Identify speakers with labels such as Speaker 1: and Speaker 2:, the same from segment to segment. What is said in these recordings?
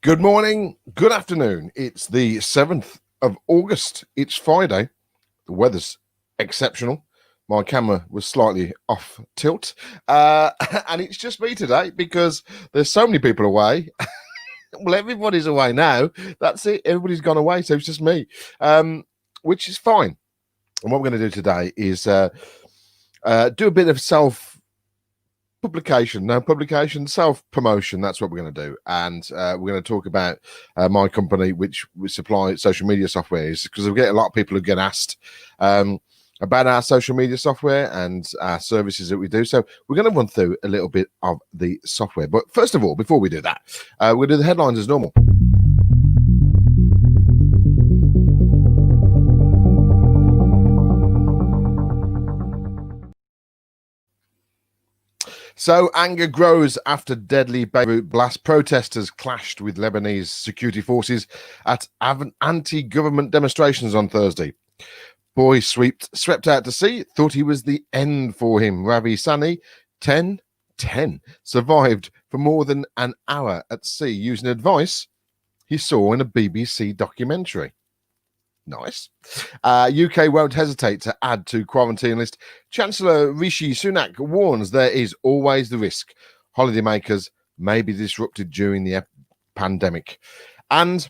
Speaker 1: Good morning, good afternoon. It's the 7th of August. It's Friday. The weather's exceptional. My camera was slightly off tilt. And it's just me today because there's so many people away. Well, everybody's away now. That's it. Everybody's gone away. So it's just me, which is fine. And what we're going to do today is do a bit of self-promotion. That's what we're going to do. And we're going to talk about my company, which we supply social media software, because we get a lot of people who get asked about our social media software and our services that we do. So we're going to run through a little bit of the software. But first of all, before we do that, we'll do the headlines as normal. So anger grows after deadly Beirut blast. Protesters clashed with Lebanese security forces at anti-government demonstrations on Thursday. Boy swept out to sea, thought he was the end for him. Ravi Sani, 10, survived for more than an hour at sea using advice he saw in a BBC documentary. Nice. UK won't hesitate to add to quarantine list. Chancellor Rishi Sunak warns there is always the risk holidaymakers may be disrupted during the pandemic. And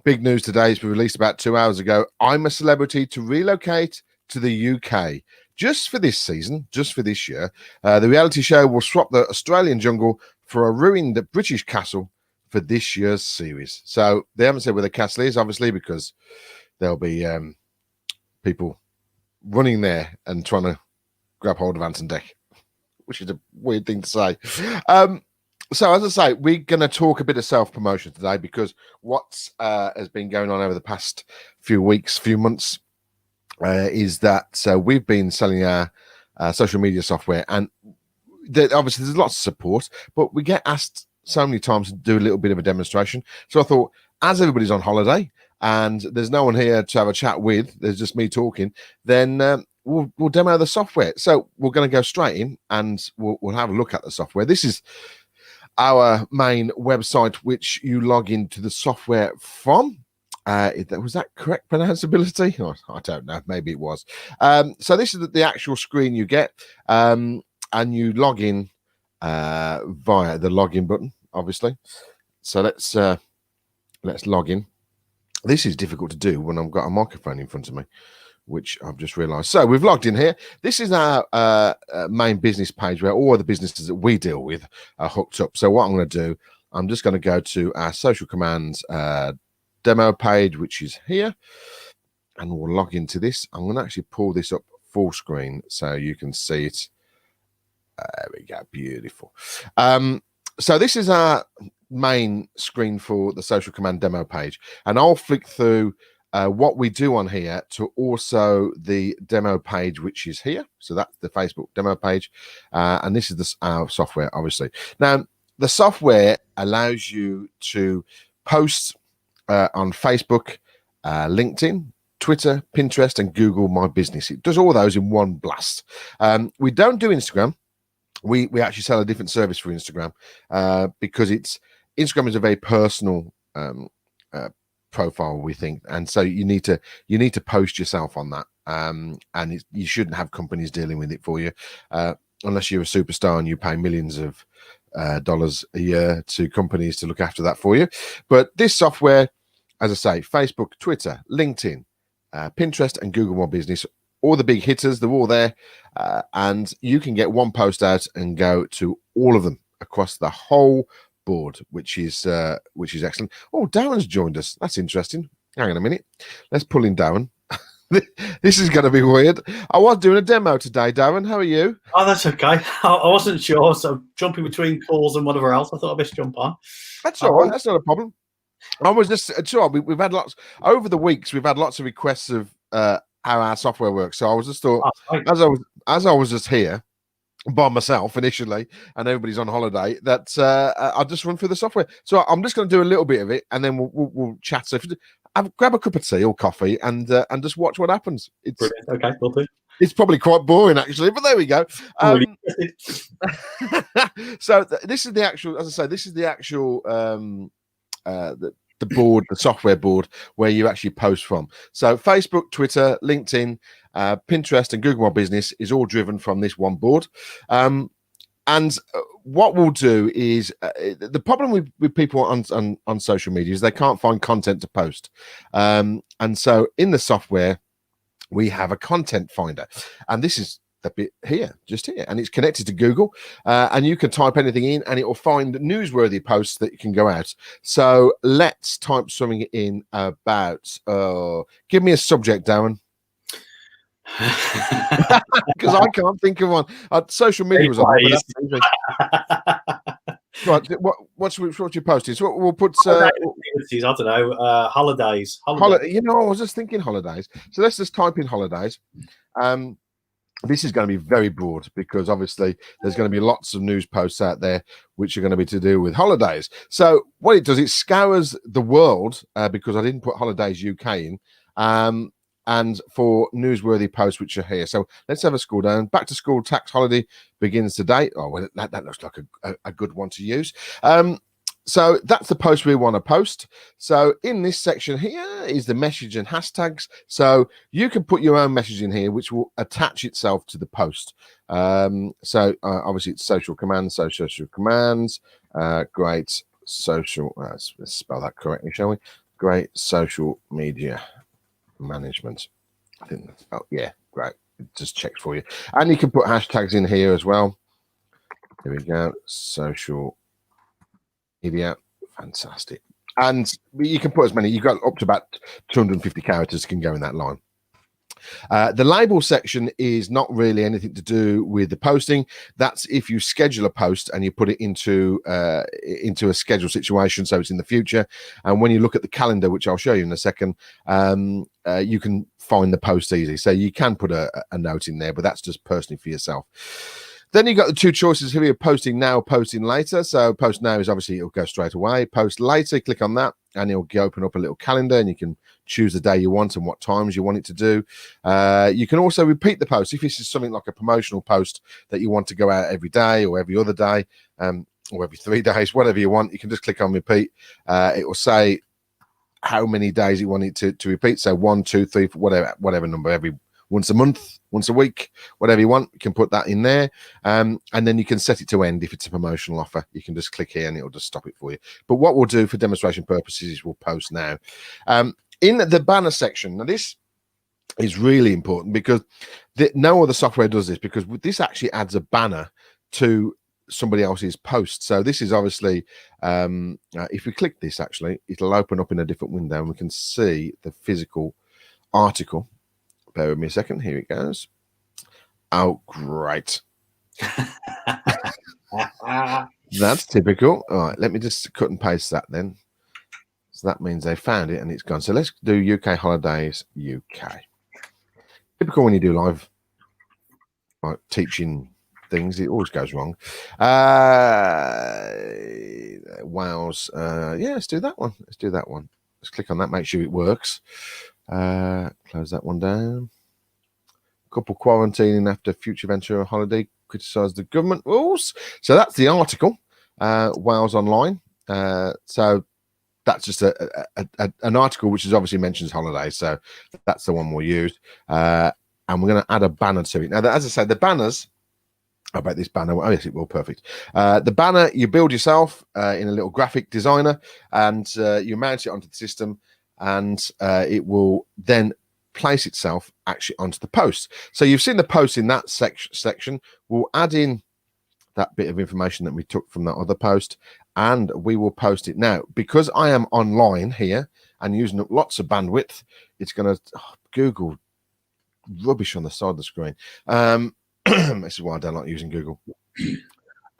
Speaker 1: big news today has been released about 2 hours ago. I'm a celebrity to relocate to the UK just for this season, just for this year. The reality show will swap the Australian jungle for a ruined British castle for this year's series. So they haven't said where the castle is, obviously, because there'll be people running there and trying to grab hold of Anton Deck, which is a weird thing to say. So as I say, we're going to talk a bit of self-promotion today because what has been going on over the past few weeks, few months, is that we've been selling our social media software, and obviously there's lots of support, but we get asked so many times to do a little bit of a demonstration. So I thought, as everybody's on holiday, and there's no one here to have a chat with, there's just me talking, then we'll demo the software. So we're going to go straight in and we'll have a look at the software. This is our main website, which you log into the software from. Was that correct pronounceability? Oh, I don't know. Maybe it was. So this is the actual screen you get, and you log in via the login button, obviously. So let's log in. This is difficult to do when I've got a microphone in front of me, which I've just realized. So we've logged in here. This is our main business page where all the businesses that we deal with are hooked up. So what I'm going to do, I'm just going to go to our social commands demo page, which is here, and we'll log into this. I'm going to actually pull this up full screen so you can see it. There we go. Beautiful. So this is our main screen for the social command demo page, and I'll flick through what we do on here to also the demo page, which is here. So that's the Facebook demo page, and this is our software, obviously. Now the software allows you to post on Facebook, LinkedIn, Twitter, Pinterest, and Google My Business. It does all those in one blast. We don't do Instagram. We actually sell a different service for Instagram because Instagram is a very personal profile, we think, and so you need to post yourself on that, and you shouldn't have companies dealing with it for you unless you're a superstar and you pay millions of dollars a year to companies to look after that for you. But this software, as I say, Facebook, Twitter, LinkedIn, Pinterest, and Google My Business, all the big hitters, they're all there, and you can get one post out and go to all of them across the whole board, which is excellent. Oh, Darren's joined us. That's interesting. Hang on a minute. Let's pull in Darren. This is going to be weird. I was doing a demo today, Darren. How are you?
Speaker 2: Oh, that's okay. I wasn't sure, so jumping between calls and whatever else, I thought I'd best jump on.
Speaker 1: That's all right. That's not a problem. I was just sure we've had lots over the weeks. We've had lots of requests of how our software works. So I was just thought, as I was just here by myself initially, and everybody's on holiday, that I'll just run through the software. So I'm just going to do a little bit of it, and then we'll chat. So grab a cup of tea or coffee, and just watch what happens. It's
Speaker 2: brilliant. Okay, we'll do.
Speaker 1: It's probably quite boring, actually, but there we go. So this is the actual, as I say, this is the actual the board, the software board where you actually post from. So Facebook, Twitter, LinkedIn, Pinterest, and Google My Business is all driven from this one board. And what we'll do is the problem with people on social media is they can't find content to post. And so in the software, we have a content finder, and this is the bit here, just here, and it's connected to Google, and you can type anything in and it will find newsworthy posts that can go out. So let's type something in about give me a subject, Darren. Because I can't think of one. Social media was on there, right. What you posted? So we'll put
Speaker 2: I don't know, holidays.
Speaker 1: You know, I was just thinking holidays. So let's just type in holidays. This is going to be very broad because obviously there's going to be lots of news posts out there which are going to be to do with holidays. So what it does, it scours the world because I didn't put holidays UK in, and for newsworthy posts which are here. So let's have a scroll down. Back to school tax holiday begins today. Oh, well, that looks like a good one to use. So that's the post we want to post. So in this section here is the message and hashtags. So you can put your own message in here, which will attach itself to the post. So obviously it's social commands, great social, let's spell that correctly, shall we? Great social media management. I think that's, oh yeah, great. It just checks for you. And you can put hashtags in here as well. Here we go. Social media, fantastic. And you can put as many, you've got up to about 250 characters can go in that line. The label section is not really anything to do with the posting. That's if you schedule a post and you put it into a schedule situation, so it's in the future. And when you look at the calendar, which I'll show you in a second, you can find the post easy. So you can put a note in there, but that's just personally for yourself. Then you've got the two choices here, posting now, posting later. So post now is obviously it'll go straight away. Post later, click on that and it'll open up a little calendar and you can choose the day you want and what times you want it to do. You can also repeat the post. If this is something like a promotional post that you want to go out every day or every other day or every 3 days, whatever you want, you can just click on repeat. It will say how many days you want it to repeat. So 1, 2, 3, whatever number, every once a month, once a week, whatever you want, you can put that in there. And then you can set it to end if it's a promotional offer. You can just click here and it'll just stop it for you. But what we'll do for demonstration purposes is we'll post now. In the banner section, now this is really important because no other software does this, because this actually adds a banner to somebody else's post. So this is obviously, if we click this, actually, it'll open up in a different window and we can see the physical article. Bear with me a second. Here it goes. Oh, great. That's typical. All right, let me just cut and paste that then. So that means they found it and it's gone. So let's do UK holidays, UK. Typical when you do live like teaching things, it always goes wrong. Wales. Yeah, let's do that one. Let's do that one. Let's click on that, make sure it works. Close that one down. Couple quarantining after future venture holiday, criticise the government rules. So that's the article, Wales Online. So that's just an article which is obviously mentions holidays. So that's the one we'll use. And we're going to add a banner to it. Now, as I said, the banners, I bet this banner, oh yes, it will, perfect. The banner you build yourself in a little graphic designer, and you mount it onto the system, and it will then place itself actually onto the post. So you've seen the post in that section. We'll add in that bit of information that we took from that other post, and we will post it now. Because I am online here and using up lots of bandwidth, it's going to Google rubbish on the side of the screen. This is why I don't like using Google.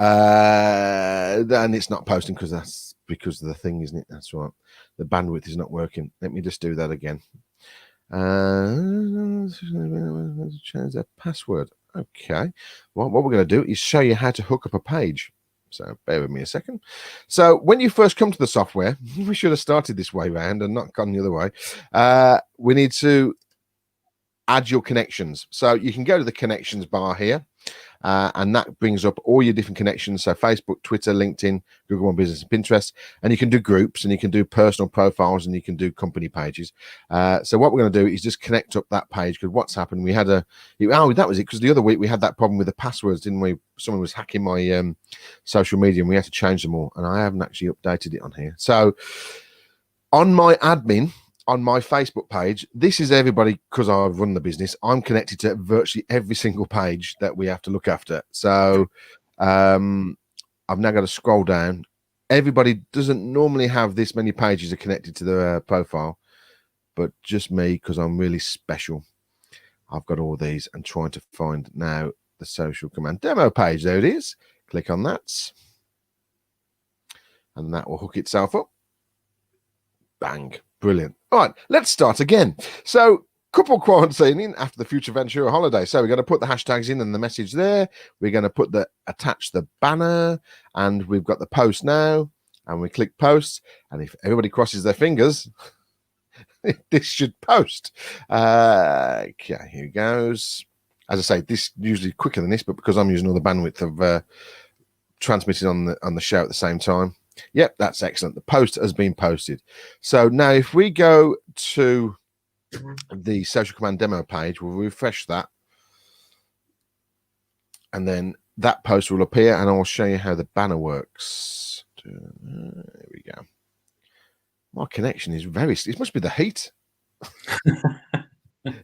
Speaker 1: And it's not posting because that's because of the thing, isn't it? That's right. The bandwidth is not working. Let me just do that again. Change their password. Okay. Well, what we're going to do is show you how to hook up a page. So bear with me a second. So when you first come to the software, we should have started this way round and not gone the other way. We need to add your connections. So you can go to the connections bar here, and that brings up all your different connections. So Facebook, Twitter, LinkedIn, Google My Business, and Pinterest. And you can do groups, and you can do personal profiles, and you can do company pages. So what we're going to do is just connect up that page, because what's happened, we had that was it, because the other week we had that problem with the passwords, didn't we? Someone was hacking my social media, and we had to change them all, and I haven't actually updated it on here. So on my admin, on my Facebook page, this is everybody, because I run the business. I'm connected to virtually every single page that we have to look after. So I've now got to scroll down. Everybody doesn't normally have this many pages are connected to their profile, but just me, because I'm really special. I've got all these and trying to find now the Social Command demo page. There it is. Click on that, and that will hook itself up. Bang. Brilliant. All right, let's start again. So, couple quarantining after the Future Ventura holiday. So we're going to put the hashtags in and the message there. We're going to attach the banner, and we've got the post now, and we click post. And if everybody crosses their fingers, this should post. Okay, here it goes. As I say, this usually quicker than this, but because I'm using all the bandwidth of transmitting on the show at the same time. Yep, that's excellent. The post has been posted. So now if we go to the Social Command demo page, we'll refresh that, and then that post will appear, and I'll show you how the banner works. There we go. My connection is it must be the heat.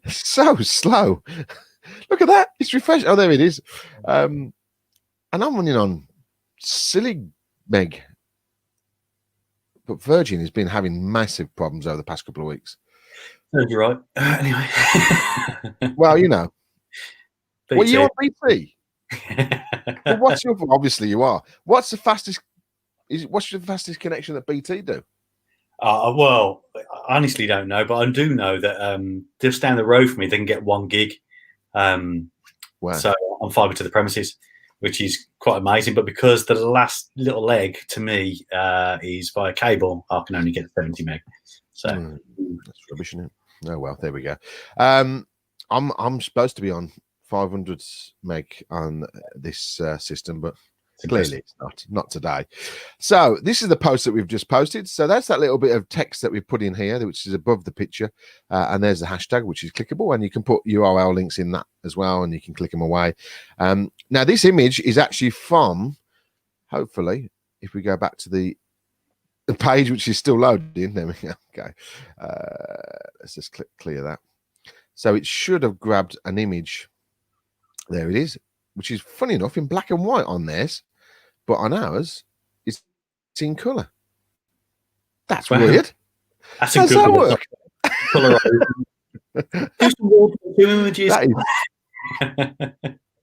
Speaker 1: So slow. Look at that. It's refreshed. Oh, there it is. And I'm running on silly meg. But Virgin has been having massive problems over the past couple of weeks.
Speaker 2: You're right. Anyway.
Speaker 1: Well, you know.
Speaker 2: BT.
Speaker 1: Well, you're BT. Well, what's your? Obviously, you are. What's the fastest connection that BT do?
Speaker 2: Well, I honestly don't know, but I do know that just down the road from me, they can get 1 gig.
Speaker 1: Wow.
Speaker 2: So on fibre to the premises, which is quite amazing. But because the last little leg to me is via cable, I can only get 70 meg. So
Speaker 1: that's rubbish, isn't it? Oh well, there we go. I'm supposed to be on 500 meg on this system, but clearly it's not today. So this is the post that we've just posted. So that's that little bit of text that we've put in here, which is above the picture, and there's the hashtag, which is clickable, and you can put URL links in that as well, and you can click them away. Now this image is actually from, hopefully, if we go back to the page, which is still loading, there we go. Okay, let's just clear that. So it should have grabbed an image. There it is, which is funny enough in black and white on theirs, but on ours it's in colour. That's weird.
Speaker 2: That's a good work. Colour. Do some water images.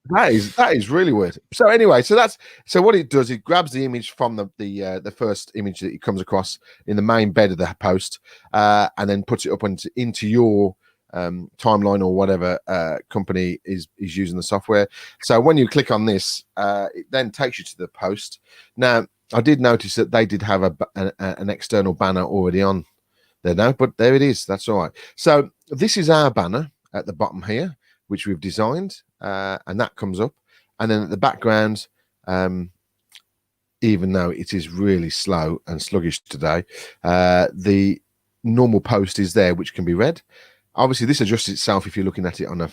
Speaker 1: That is really weird. So anyway, so what it does, it grabs the image from the first image that it comes across in the main bed of the post, and then puts it up into your timeline or whatever company is using the software. So when you click on this, it then takes you to the post. Now I did notice that they did have an external banner already on there now, but there it is. That's all right. So this is our banner at the bottom here, which we've designed, and that comes up. And then at the background, even though it is really slow and sluggish today, the normal post is there, which can be read. Obviously, this adjusts itself if you're looking at it on a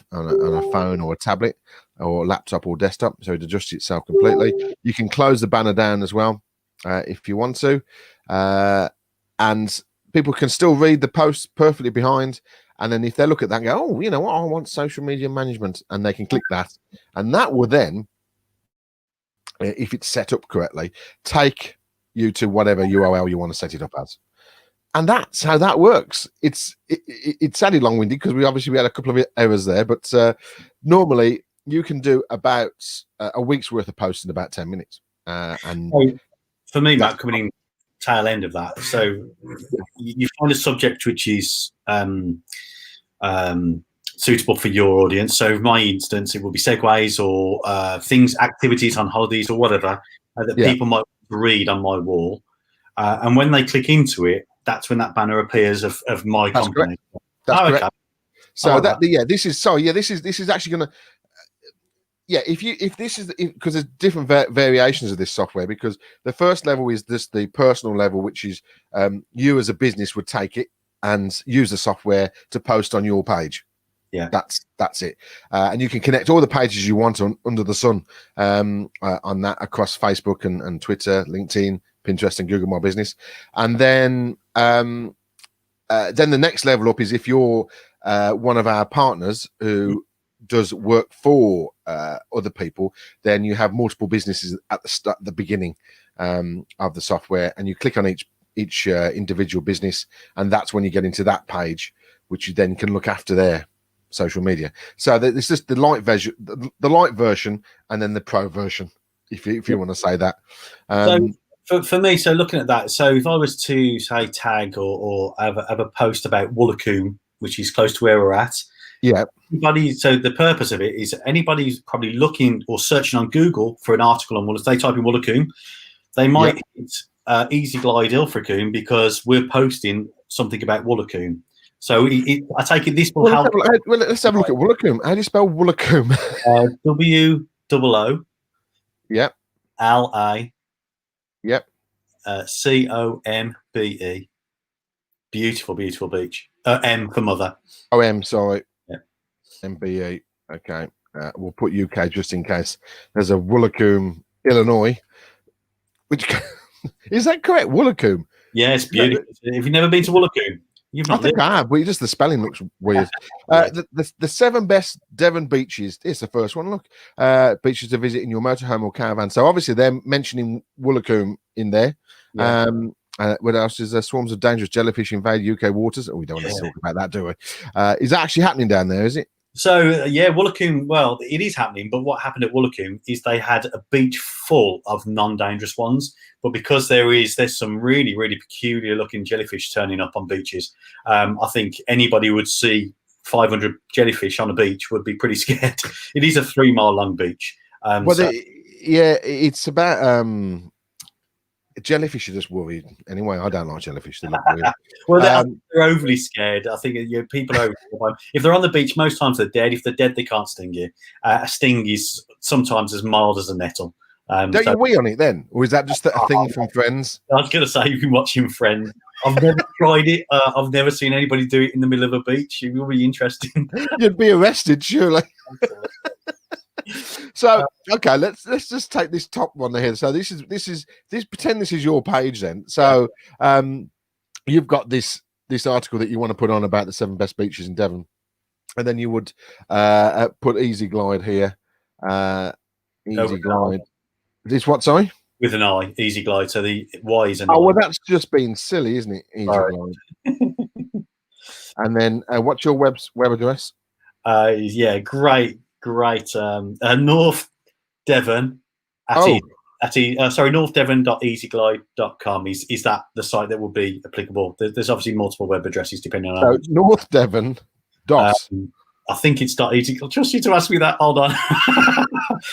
Speaker 1: phone or a tablet or laptop or desktop. So it adjusts itself completely. You can close the banner down as well if you want to. And people can still read the post perfectly behind. And then if they look at that and go, oh, you know what, I want social media management, and they can click that. And that will then, if it's set up correctly, take you to whatever URL you want to set it up as. And that's how that works. It sounded long-winded because we had a couple of errors there, but normally you can do about a week's worth of posts in about 10 minutes. And
Speaker 2: for me, Matt, coming in tail end of that, so you find a subject which is suitable for your audience. So in my instance, it will be segues or activities on holidays or whatever that people might read on my wall. And when they click into it, that's when that banner appears of my company.
Speaker 1: That's correct.
Speaker 2: Okay.
Speaker 1: So
Speaker 2: like
Speaker 1: that. Yeah, this is actually going to. Yeah, if this is because there's different variations of this software, because the first level is this the personal level, which is you as a business would take it and use the software to post on your page.
Speaker 2: Yeah,
Speaker 1: that's it, and you can connect all the pages you want under the sun on that across Facebook and Twitter, LinkedIn, Pinterest, and Google My Business. And then the next level up is if you're one of our partners who does work for other people, then you have multiple businesses at the beginning of the software, and you click on each individual business, and that's when you get into that page, which you then can look after their social media. So it's just the light version, the light version, and then the pro version, if you want to say that.
Speaker 2: So for me, so looking at that, so if I was to say tag or have a post about Woolacombe, which is close to where we're at,
Speaker 1: yeah.
Speaker 2: So the purpose of it is anybody who's probably looking or searching on Google for an article on Woolacombe, they type in Woolacombe, they might hit Easy Glide Ilfracombe because we're posting something about Woolacombe. So I take it this will help.
Speaker 1: Let's have a look at Woolacombe. How do you spell Woolacombe?
Speaker 2: WOO.
Speaker 1: Yep.
Speaker 2: LA.
Speaker 1: Yep.
Speaker 2: COMBE. Beautiful, beautiful beach. M for mother.
Speaker 1: Oh, M, sorry.
Speaker 2: Yeah.
Speaker 1: MBE. Okay. We'll put UK just in case. There's a Woolacombe, Illinois. Which is that correct? Woolacombe.
Speaker 2: Yeah, it's beautiful. If you've never been to Woolacombe, you've not.
Speaker 1: I think I have, but just the spelling looks weird. The 7 best Devon beaches. Here's the first one. Look, beaches to visit in your motorhome or caravan. So obviously they're mentioning Woolacombe in there. Yeah. What else is there? Swarms of dangerous jellyfish invade UK waters. Oh, we don't want to talk about that, do we? Is that actually happening down there? Is it?
Speaker 2: So yeah, Woolacombe. Well, it is happening. But what happened at Woolacombe is they had a beach full of non-dangerous ones. But because there's some really, really peculiar looking jellyfish turning up on beaches, I think anybody would see 500 jellyfish on a beach would be pretty scared. It is a 3-mile long beach.
Speaker 1: It's about jellyfish are just worried. Anyway, I don't like jellyfish. They look weird.
Speaker 2: Well, they're overly scared. I think people are. If they're on the beach, most times they're dead. If they're dead, they can't sting you. A sting is sometimes as mild as a nettle.
Speaker 1: Don't you wee on it then, or is that just a thing from Friends?
Speaker 2: I was going to say you've been watching Friends. I've never tried it. I've never seen anybody do it in the middle of a beach. It will be interesting.
Speaker 1: You'd be arrested, surely. So okay, let's just take this top one here. So this pretend this is your page then. So you've got this article that you want to put on about the 7 best beaches in Devon, and then you would put Easy Glide here. Easy Glide. This what? Sorry.
Speaker 2: With an I, Easy Glide. So the Y is an I.
Speaker 1: Oh well, that's just being silly, isn't it? Easy Glide. And then what's your web address?
Speaker 2: Yeah, great. North Devon northdevon.easyglide.com is that the site that will be applicable. There's obviously multiple web addresses depending on.
Speaker 1: So North Devon.
Speaker 2: I think it's .easy. Trust you to ask me that. Hold on.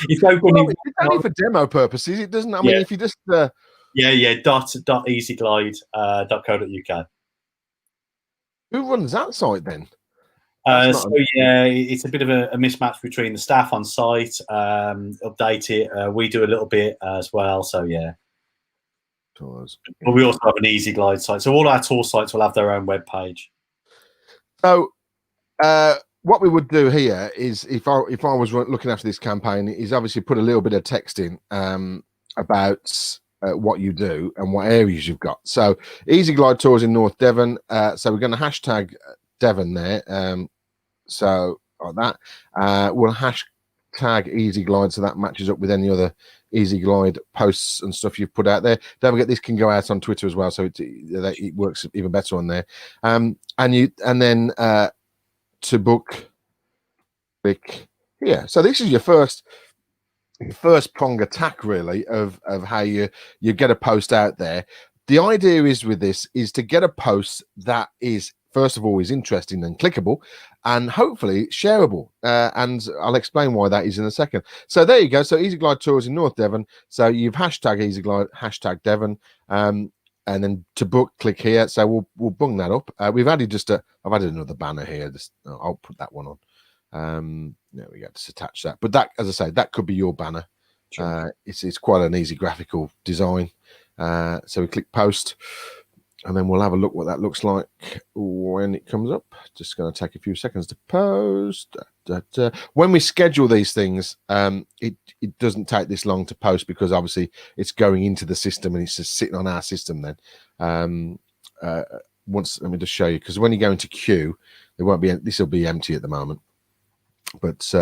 Speaker 2: It's open.
Speaker 1: Well, it's only for demo purposes. It doesn't. I mean, if you just.
Speaker 2: .easyglide.co.uk.
Speaker 1: Who runs that site then?
Speaker 2: It's a bit of a mismatch between the staff on site. Update it. We do a little bit as well. So yeah. But we also have an Easy Glide site. So all our tour sites will have their own web page.
Speaker 1: So what we would do here is, if I was looking after this campaign, is obviously put a little bit of text in about what you do and what areas you've got. So Easy Glide Tours in North Devon. So we're going to hashtag Devon there. So like that, we'll hashtag Easy Glide, so that matches up with any other Easy Glide posts and stuff you've put out there. Don't forget, this can go out on Twitter as well, so it works even better on there. And then to book, click here. So this is your first prong attack, really, of how you get a post out there. The idea is with this is to get a post that is, first of all, is interesting and clickable, and hopefully shareable. And I'll explain why that is in a second. So there you go. So Easy Glide Tours in North Devon. So you've hashtag Easy Glide, hashtag Devon. and then to book, click here. So we'll bung that up. We've added I've added another banner here. I'll put that one on. There we go. Just attach that. But that, as I say, that could be your banner. Sure. It's quite an easy graphical design. So we click post, and then we'll have a look what that looks like when it comes up. Just going to take a few seconds to post. When we schedule these things, it doesn't take this long to post, because obviously it's going into the system and it's just sitting on our system then. Let me just show you, because when you go into queue, there won't be, this will be empty at the moment, but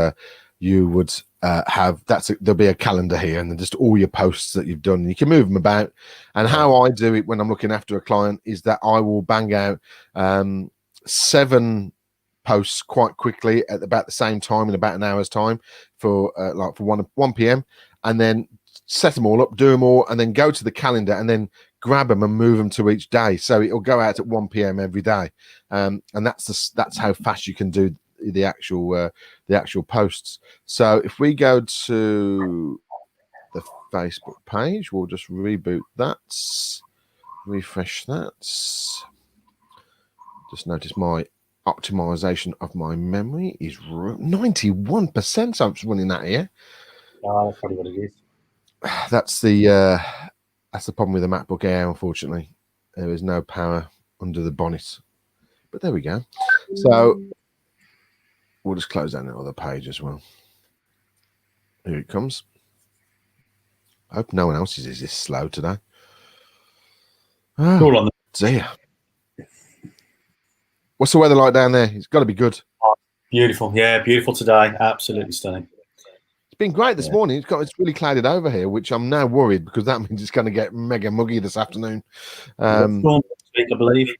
Speaker 1: you would there'll be a calendar here, and then just all your posts that you've done. You can move them about. And how I do it when I'm looking after a client is that I will bang out 7 posts quite quickly at about the same time, in about an hour's time, for 1 p.m. and then set them all up, do them all, and then go to the calendar and then grab them and move them to each day. So it'll go out at 1 p.m. every day, and that's how fast you can do the actual posts. So if we go to the Facebook page, we'll just reboot that, refresh that. Just notice my optimization of my memory is 91%. So I'm just running that here.
Speaker 2: That's probably what it is.
Speaker 1: That's the problem with the MacBook Air. Unfortunately, there is no power under the bonnet. But there we go. So we'll just close down that other page as well. Here it comes. I hope no one else is this slow today. Oh,
Speaker 2: cool on
Speaker 1: dear. What's the weather like down there? It's got to be good.
Speaker 2: Beautiful. Yeah, beautiful today. Absolutely stunning.
Speaker 1: It's been great this morning. It's really clouded over here, which I'm now worried, because that means it's going to get mega muggy this afternoon.
Speaker 2: I believe.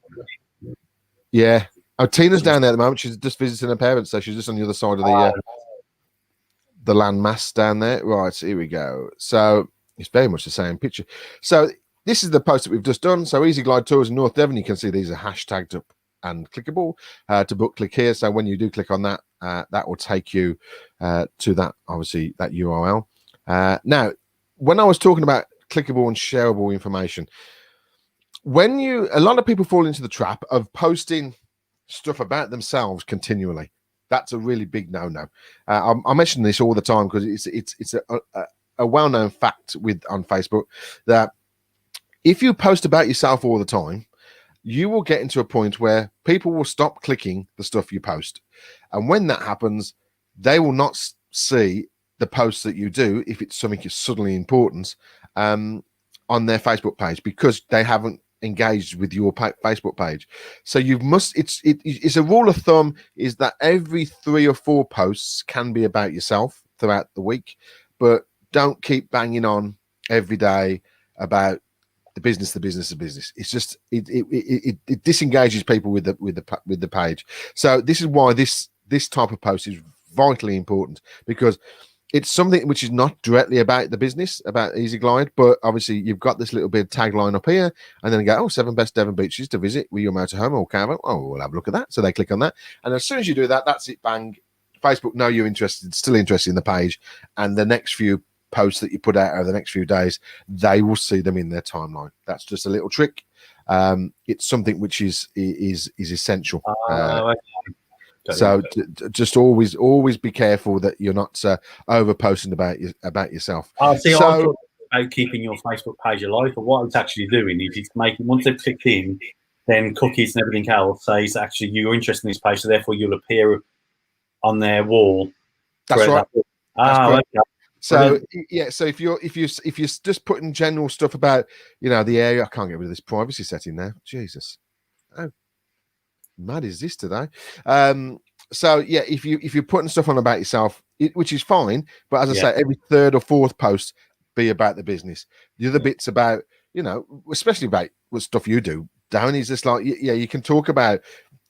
Speaker 1: Yeah. Oh, Tina's down there at the moment. She's just visiting her parents, so she's just on the other side of the land mass down there. Right, so here we go. So it's very much the same picture. So this is the post that we've just done. So Easy Glide Tours in North Devon. You can see these are hashtagged up and clickable. To book, click here. So when you do click on that, that will take you to that, obviously, that URL. Now, when I was talking about clickable and shareable information, a lot of people fall into the trap of posting stuff about themselves continually. That's a really big no-no. I mention this all the time because it's a well-known fact on Facebook that if you post about yourself all the time, you will get into a point where people will stop clicking the stuff you post. And when that happens, they will not see the posts that you do, if it's something that's suddenly important, on their Facebook page, because they haven't engaged with your Facebook page. So it's a rule of thumb is that every 3 or 4 posts can be about yourself throughout the week, but don't keep banging on every day about the business. It's just it disengages people with the page. So this is why this type of post is vitally important, because it's something which is not directly about the business, about Easy Glide, but obviously you've got this little bit of tagline up here, and then go, 7 best Devon beaches to visit with your motorhome or caravan. Oh, we'll have a look at that. So they click on that, and as soon as you do that, that's it. Bang! Facebook know you're still interested in the page, and the next few posts that you put out over the next few days, they will see them in their timeline. That's just a little trick. It's something which is essential. So just always be careful that you're not over posting about yourself.
Speaker 2: I thought about keeping your Facebook page alive, but what it's actually doing is it's making, once they've clicked in, then cookies and everything else says actually you're interested in this page, so therefore you'll appear on their wall.
Speaker 1: That's right.
Speaker 2: Okay.
Speaker 1: So yeah, so if you're just putting general stuff about the area, I can't get rid of this privacy setting now. Jesus, oh, mad is this today? So yeah, if you're putting stuff on about yourself, which is fine, but as I say, every 3rd or 4th post be about the business. The other bits about especially about what stuff you do, Darren, is just like you can talk about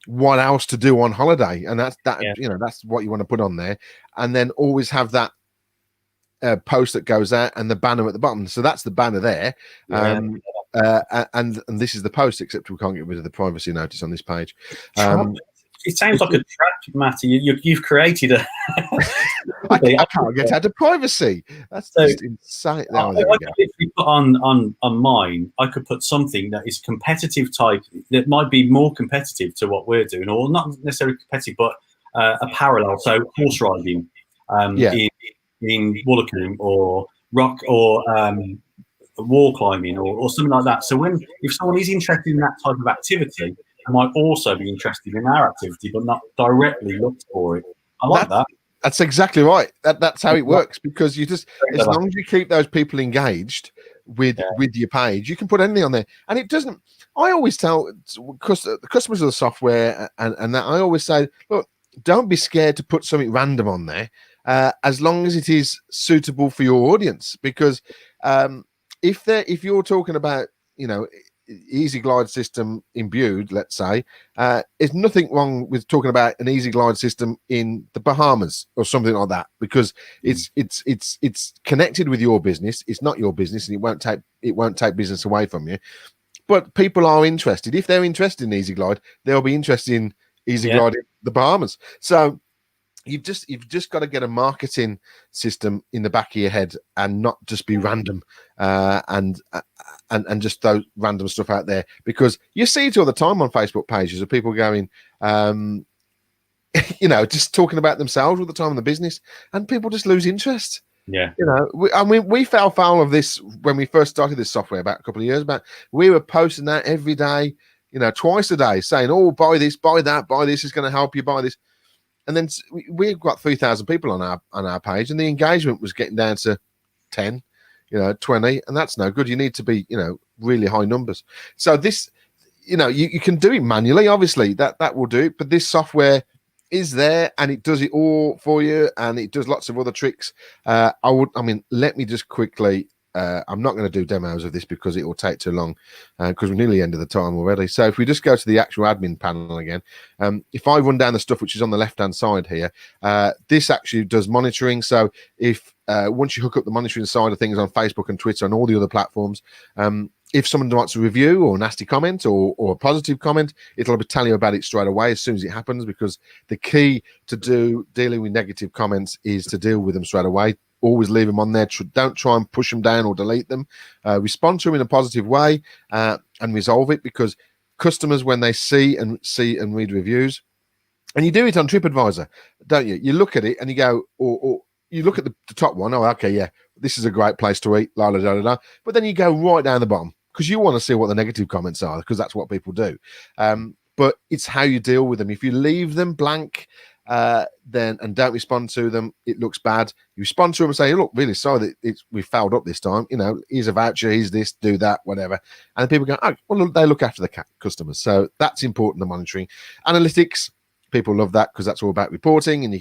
Speaker 1: what else to do on holiday, and that's what you want to put on there, and then always have that post that goes out and the banner at the bottom. So that's the banner there. And this is the post, except we can't get rid of the privacy notice on this page.
Speaker 2: it sounds like a trap, Matty. You've created a.
Speaker 1: I can't get out of privacy. That's
Speaker 2: So,
Speaker 1: just insane.
Speaker 2: I
Speaker 1: There we
Speaker 2: could
Speaker 1: go.
Speaker 2: literally put on mine. I could put something that is competitive type that might be more competitive to what we're doing, or not necessarily competitive, but a parallel. So horse riding
Speaker 1: Yeah.
Speaker 2: in Wollacombe, or rock, or wall climbing, or something like that. So if someone is interested in that type of activity, they might also be interested in our activity, but not directly looked for it. I like that.
Speaker 1: That's exactly right. That's how it works, because you just, as long as you keep those people engaged with your page, you can put anything on there, and it doesn't. I always tell customers of the software and that I always say, look, don't be scared to put something random on there, as long as it is suitable for your audience. Because if you're talking about, easy glide system imbued, let's say, there's nothing wrong with talking about an easy glide system in the Bahamas or something like that, because it's connected with your business. It's not your business, and it won't take business away from you. But people are interested. If they're interested in easy glide, they'll be interested in easy glide in the Bahamas. So you've just got to get a marketing system in the back of your head, and not just be random, and just throw random stuff out there, because you see it all the time on Facebook pages of people going, just talking about themselves all the time in the business, and people just lose interest.
Speaker 2: Yeah.
Speaker 1: We fell foul of this when we first started this software about a couple of years back. We were posting that every day, twice a day, saying, "Oh, buy this, buy that, buy this, is going to help you, buy this." And then we've got 3,000 people on our page, and the engagement was getting down to 10, 20, and that's no good. You need to be, really high numbers. So this, you can do it manually. Obviously, that will do it. But this software is there, and it does it all for you, and it does lots of other tricks. Let me just quickly. I'm not going to do demos of this because it will take too long, because we're nearly end of the time already. So if we just go to the actual admin panel again, if I run down the stuff which is on the left hand side here, this actually does monitoring. So if once you hook up the monitoring side of things on Facebook and Twitter and all the other platforms, if someone wants a review or a nasty comment or a positive comment, it'll tell you about it straight away as soon as it happens, because the key to dealing with negative comments is to deal with them straight away. Always leave them on there. Don't try and push them down or delete them. Respond to them in a positive way, and resolve it, because customers, when they see and read reviews, and you do it on TripAdvisor, don't you? You look at it and you go, or you look at the top one. Oh, okay, yeah, this is a great place to eat. La la la la. But then you go right down the bottom, because you want to see what the negative comments are, because that's what people do. But it's how you deal with them. If you leave them blank, then and don't respond to them, it looks bad. You respond to them and say, "Look, really sorry that we fouled up this time. Here's a voucher, here's this, do that, whatever." And people go, "Oh, well, they look after the customers." So that's important. The monitoring, analytics, people love that, because that's all about reporting, and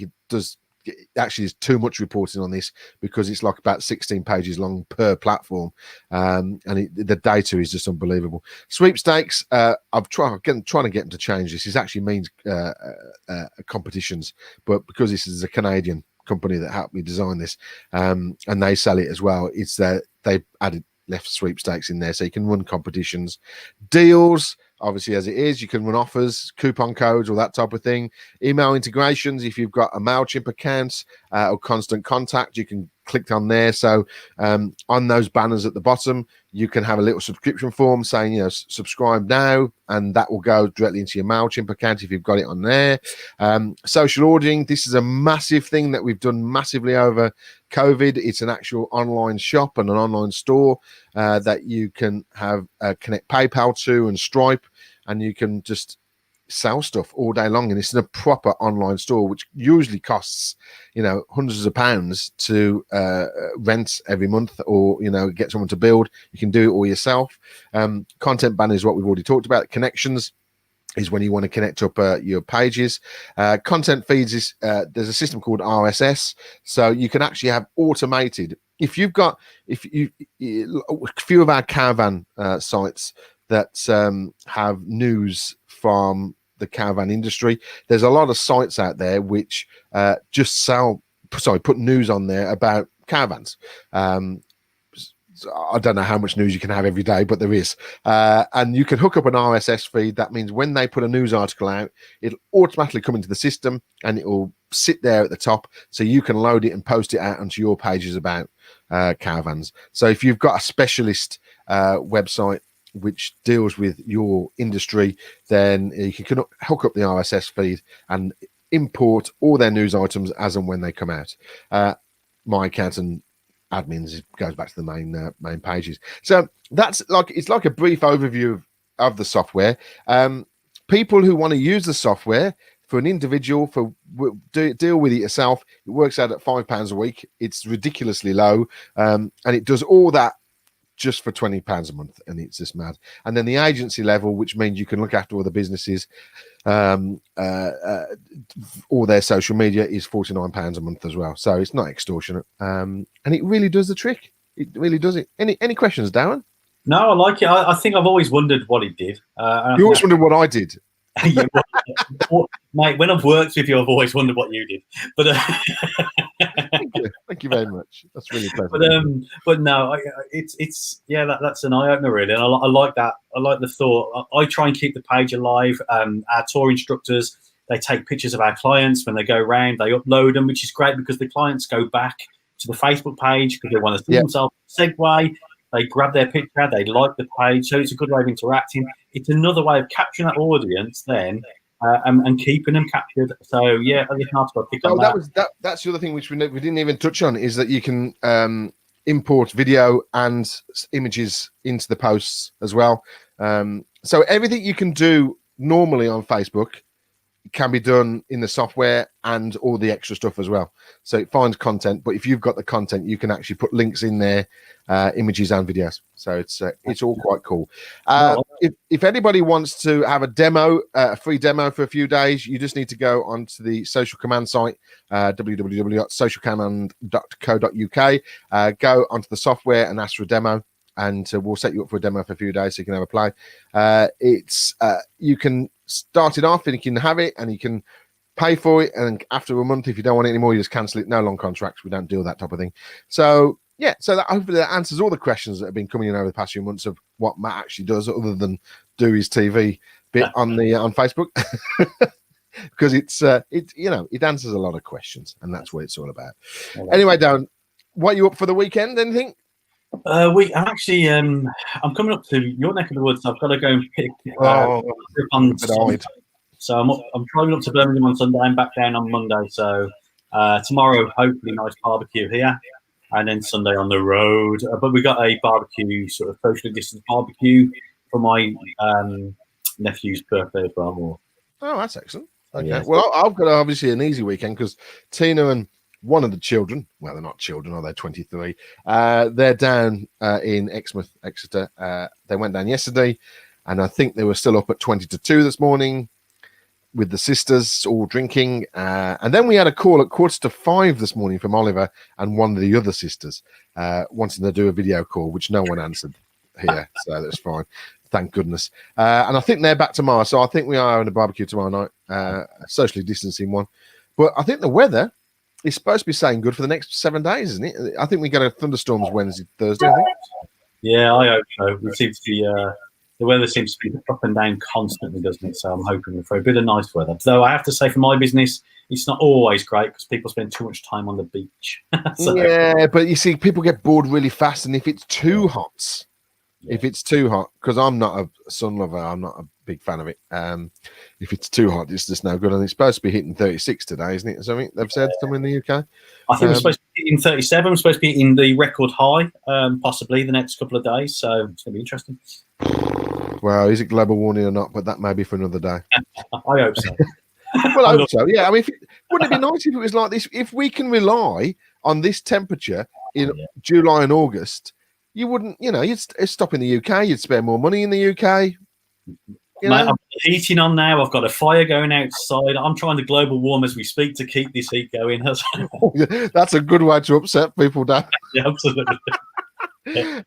Speaker 1: actually there's too much reporting on this, because it's like about 16 pages long per platform, and the data is just unbelievable. Sweepstakes, I'm trying to get them to change this. This actually means competitions, but because this is a Canadian company that helped me design this, and they sell it as well, it's they left sweepstakes in there, so you can run competitions, deals. Obviously, as it is, you can run offers, coupon codes, all that type of thing. Email integrations. If you've got a MailChimp account or Constant Contact, you can click on there. So on those banners at the bottom, you can have a little subscription form saying, subscribe now, and that will go directly into your MailChimp account if you've got it on there. Social ordering. This is a massive thing that we've done massively over COVID. It's an actual online shop and an online store that you can have connect PayPal to and Stripe, and you can just sell stuff all day long. And it's in a proper online store, which usually costs hundreds of pounds to rent every month, or get someone to build. You can do it all yourself. Content banner is what we've already talked about. Connections is when you want to connect up your pages. Content feeds is there's a system called RSS, so you can actually have automated. A few of our caravan sites that have news from the caravan industry, there's a lot of sites out there which just put news on there about caravans. I don't know how much news you can have every day, but there is. And you can hook up an RSS feed. That means when they put a news article out, it'll automatically come into the system and it will sit there at the top. So you can load it and post it out onto your pages about caravans. So if you've got a specialist website which deals with your industry, then you can hook up the RSS feed and import all their news items as and when they come out. My account and admins goes back to the main pages. So that's it's like a brief overview of the software. People who want to use the software for an individual, deal with it yourself, it works out at £5 a week. It's ridiculously low, and it does all that just for £20 a month, and it's just mad. And then the agency level, which means you can look after all the businesses, all their social media, is £49 a month as well. So it's not extortionate, and it really does the trick. It really does it. Any questions, Darren?
Speaker 2: No, I like it. I think I've always wondered what it did.
Speaker 1: You always wondered what I did.
Speaker 2: Yeah, mate, when I've worked with you, I've always wondered what you did. But
Speaker 1: thank you very much. That's really pleasant.
Speaker 2: But no, it's that's an eye opener really, and I like that. I like the thought. I try and keep the page alive. Our tour instructors, they take pictures of our clients when they go around. They upload them, which is great because the clients go back to the Facebook page because they want to see themselves segue. They grab their picture, they like the page, so it's a good way of interacting. It's another way of capturing that audience then and keeping them captured. So yeah, I think I've pick on that.
Speaker 1: That's the other thing which we didn't even touch on, is that you can import video and images into the posts as well. So everything you can do normally on Facebook can be done in the software and all the extra stuff as well. So it finds content, but if you've got the content, you can actually put links in there, images and videos. So it's all quite cool. If anybody wants to have a demo, a free demo for a few days, you just need to go onto the Social Command site, www.socialcommand.co.uk, go onto the software and ask for a demo, and we'll set you up for a demo for a few days so you can have a play. You can start it off and you can have it and you can pay for it, and after a month, if you don't want it anymore, you just cancel it. No long contracts. We don't deal that type of thing. So yeah, so that hopefully that answers all the questions that have been coming in over the past few months of what Matt actually does other than do his TV bit on Facebook. Because it answers a lot of questions, and that's what it's all about. Anyway, Darren, what are you up for the weekend? Anything?
Speaker 2: I'm coming up to your neck of the woods. I've got to go and pick on Sunday. So I'm driving up to Birmingham on Sunday and back down on Monday. So tomorrow, hopefully, nice barbecue here, and then Sunday on the road. But we got a barbecue, sort of socially distanced barbecue for my nephew's birthday as well.
Speaker 1: Oh, that's excellent. Okay.
Speaker 2: Yeah.
Speaker 1: Well, I've got obviously an easy weekend because Tina and one of the children, well, they're not children, are they? 23. They're down in Exeter. They went down yesterday, and I think they were still up at 20 to 2 this morning with the sisters all drinking. And then we had a call at 4:45 this morning from Oliver and one of the other sisters wanting to do a video call, which no one answered here. So that's fine. Thank goodness. And I think they're back tomorrow. So I think we are having a barbecue tomorrow night, a socially distancing one. But I think the weather is supposed to be saying good for the next 7 days, isn't it? I think we get a thunderstorms Wednesday, Thursday, I think.
Speaker 2: Yeah, I hope so. It seems to be, the weather seems to be up and down constantly, doesn't it? So I'm hoping for a bit of nice weather. Though I have to say, for my business, it's not always great because people spend too much time on the beach. So,
Speaker 1: yeah, but you see, people get bored really fast. And if it's too hot, because I'm not a sun lover, I'm not a big fan of it. If it's too hot, it's just no good. And it's supposed to be hitting 36 today, isn't it? Something they've said somewhere in the UK.
Speaker 2: I think we're supposed to be hitting 37. We're supposed to be hitting the record high, possibly the next couple of days. So it's going to be interesting.
Speaker 1: Well, is it global warming or not? But that may be for another day.
Speaker 2: I hope so.
Speaker 1: Well, I hope so. Yeah, I mean, wouldn't it be nice if it was like this? If we can rely on this temperature in July and August, you wouldn't, you'd stop in the UK. You'd spend more money in the UK.
Speaker 2: Mate, I'm heating on now. I've got a fire going outside. I'm trying to global warm as we speak to keep this heat going.
Speaker 1: That's a good way to upset people, Dan.
Speaker 2: Yeah, absolutely.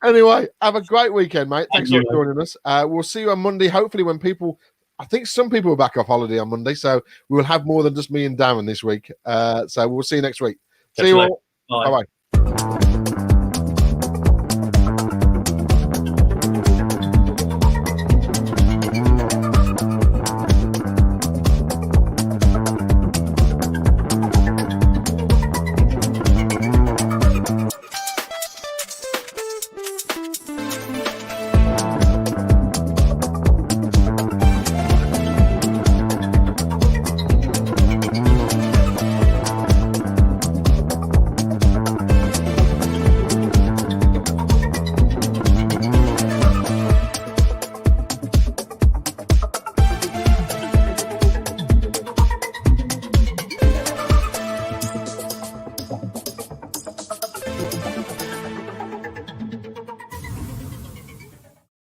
Speaker 1: Anyway, have a great weekend, mate. Thanks for joining us. We'll see you on Monday. Hopefully, when I think some people are back off holiday on Monday, so we will have more than just me and Darren this week. So we'll see you next week. See you all. Bye. Bye-bye.